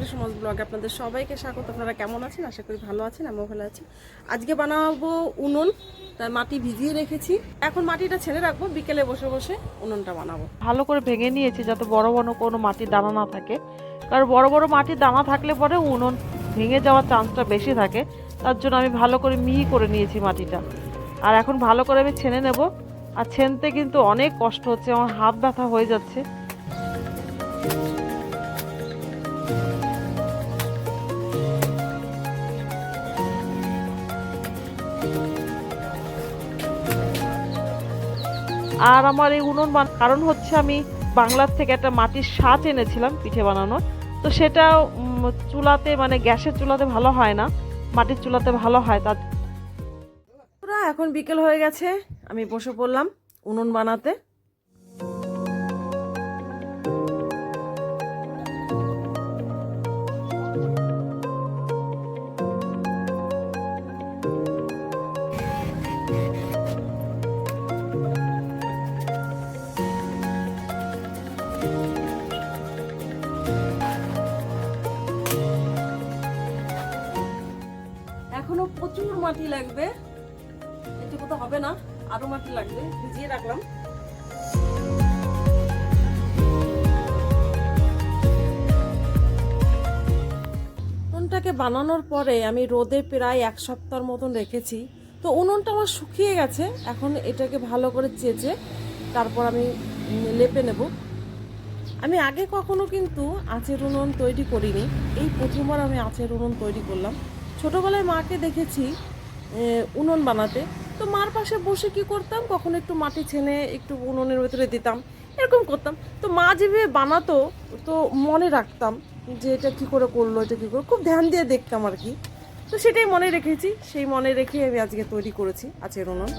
Lovely সমাজ ব্লগে আপনাদের সবাইকে স্বাগত। আপনারা কেমন আছেন? আশা করি ভালো আছেন, আমিও ভালো আছি। আজকে বানাবো উনুন, তার মাটি ভিজিয়ে রেখেছি। এখন মাটিটা ছেড়ে রাখবো, বিকেলে বসে বসে উনুনটা বানাবো। ভালো করে ভেঙে নিয়েছি যাতে বড় বড় কোনো মাটির দানা না থাকে, কারণ বড় বড় মাটির দানা থাকলে পরে উনুন ভেঙে যাওয়ার চান্সটা বেশি থাকে। তার জন্য আমি ভালো করে মিহি করে নিয়েছি মাটিটা। আর এখন ভালো করে আমি ছেনে নেব। আর ছেনতে কিন্তু অনেক কষ্ট হচ্ছে, আমার হাত ব্যথা হয়ে যাচ্ছে। আর আমার এই উনুন কারণ হচ্ছে আমি বাংলার থেকে একটা মাটির সাজ এনেছিলাম পিঠে বানানোর, তো সেটা চুলাতে মানে গ্যাসের চুলাতে ভালো হয় না, মাটির চুলাতে ভালো হয়। তার এখন বিকেল হয়ে গেছে, আমি বসে পড়লাম উনুন বানাতে। এখনো প্রচুর মাটি লাগবে, এটুকু তো হবে না, আরো মাটি লাগবে, ভিজিয়ে রাখলাম। উনুনটাকে বানানোর পরে আমি রোদে প্রায় 1 সপ্তাহের মতন রেখেছি। তো উনুনটা আমার শুকিয়ে গেছে। এখন এটাকে ভালো করে চেঁচে তারপর আমি লেপে নেব। আমি আগে কখনো কিন্তু আঁচের উনুন তৈরি করিনি, এই প্রথমবার আমি আঁচের উনুন তৈরি করলাম। ছোটোবেলায় মাকে দেখেছি উনুন বানাতে, তো মার পাশে বসে কি করতাম, কখনো একটু মাটি ছেনে একটু উনুনের ভেতরে দিতাম, এরকম করতাম। তো মা যেভাবে বানাতো তো মনে রাখতাম যে এটা কী করে করলো, এটা কী করে, খুব ধ্যান দিয়ে দেখতাম আর কি। তো সেটাই মনে রেখেছি, সেই মনে রেখে আমি আজকে তৈরি করেছি আঁচের উনুন।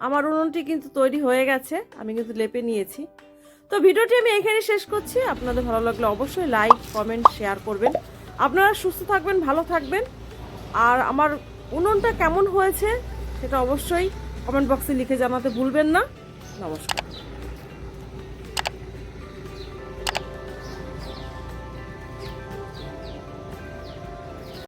আমার উনুনটি কিন্তু তৈরি হয়ে গেছে, আমি কিন্তু লেপে নিয়েছি। তো ভিডিওটি আমি এখানে শেষ করছি। আপনাদের ভালো লাগলে অবশ্যই লাইক, কমেন্ট, শেয়ার করবেন। আপনারা সুস্থ থাকবেন, ভালো থাকবেন। আর আমার উনুনটা কেমন হয়েছে সেটা অবশ্যই কমেন্ট বক্সে লিখে জানাতে ভুলবেন না। নমস্কার।